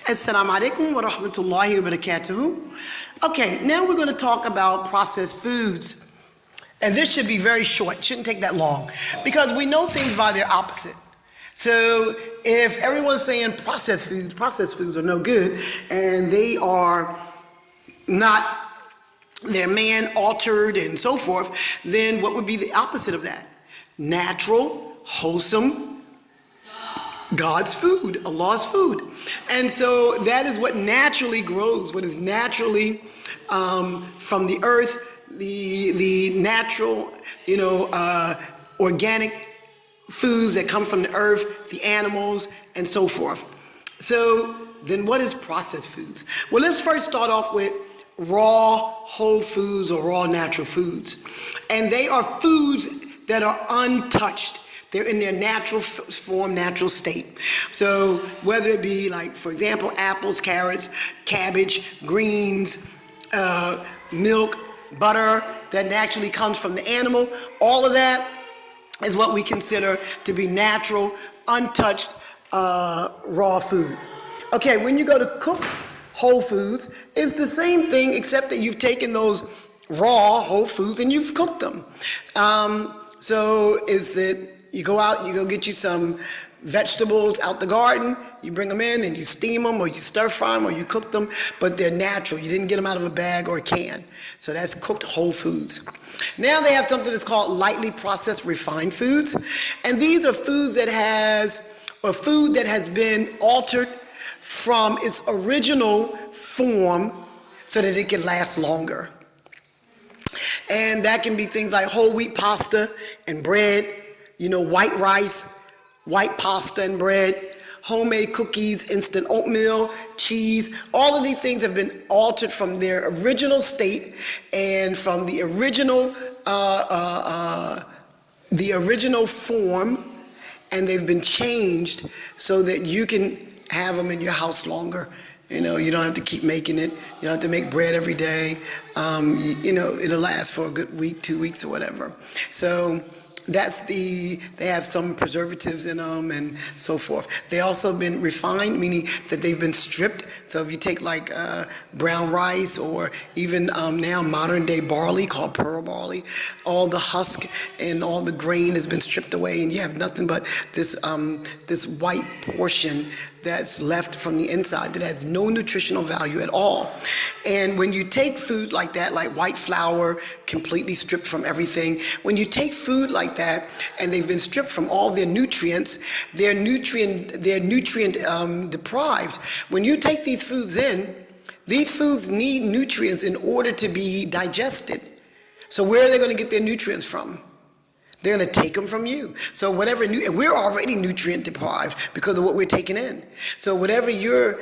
Assalamu alaikum wa rahmatullahi wa barakatuhu. Okay, now we're going to talk about processed foods. And this should be very short, it shouldn't take that long, because we know things by their opposite. So if everyone's saying processed foods are no good, and they are not, they're man-altered and so forth, then what would be the opposite of that? Natural, wholesome, God's food, Allah's food. And so that is what naturally grows, what is naturally from the earth, the natural, organic foods that come from the earth, the animals, and so forth. So then what is processed foods? Well, let's first start off with raw whole foods or raw natural foods. And they are foods that are untouched. They're in their natural form, natural state. So whether it be like, for example, apples, carrots, cabbage, greens, milk, butter that naturally comes from the animal, all of that is what we consider to be natural, untouched, raw food. Okay, when you go to cook whole foods, it's the same thing except that you've taken those raw whole foods and you've cooked them. So is that you go out, you go get you some vegetables out the garden, you bring them in and you steam them or you stir fry them or you cook them, but they're natural. You didn't get them out of a bag or a can. So that's cooked whole foods. Now they have something that's called lightly processed refined foods. And these are foods that food that has been altered from its original form so that it can last longer. And that can be things like whole wheat pasta and bread, white rice, white pasta and bread, homemade cookies, instant oatmeal, cheese. All of these things have been altered from their original state and from the original form, and they've been changed so that you can have them in your house longer. You don't have to keep making it. You don't have to make bread every day. It'll last for a good week, 2 weeks or whatever. So they have some preservatives in them and so forth. They also been refined, meaning that they've been stripped. So if you take like brown rice or even now modern day barley called pearl barley, all the husk and all the grain has been stripped away and you have nothing but this white portion that's left from the inside that has no nutritional value at all. And when you take food like that, like white flour, completely stripped from everything, when you take food like that and they've been stripped from all their nutrients, they're nutrient deprived. When you take these foods in, these foods need nutrients in order to be digested. So where are they going to get their nutrients from? They're going to take them from you. So we're already nutrient deprived because of what we're taking in. So whatever you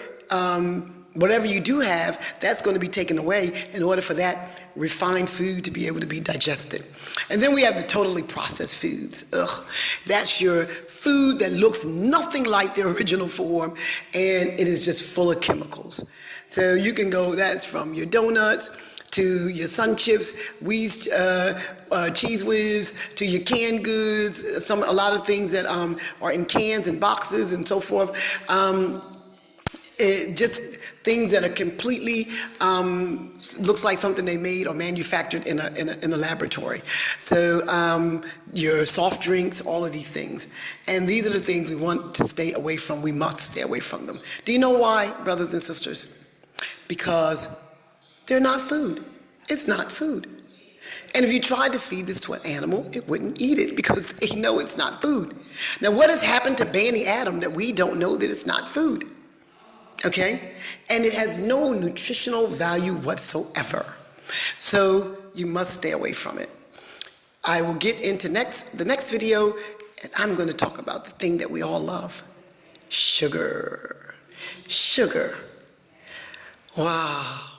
do have, that's going to be taken away in order for that refined food to be able to be digested. And then we have the totally processed foods. That's your food that looks nothing like their original form, and it is just full of chemicals. So you can go, that's from your donuts to your sun chips, cheese whiz, to your canned goods, a lot of things that are in cans and boxes and so forth. Just things that are completely looks like something they made or manufactured in a laboratory. So your soft drinks, all of these things. And these are the things we want to stay away from. We must stay away from them. Do you know why, brothers and sisters? Because they're not food. It's not food. And if you tried to feed this to an animal, it wouldn't eat it because they know it's not food. Now, what has happened to Bani Adam that we don't know that it's not food? Okay? And it has no nutritional value whatsoever. So you must stay away from it. I will get into the next video, and I'm going to talk about the thing that we all love. Sugar. Sugar. Wow.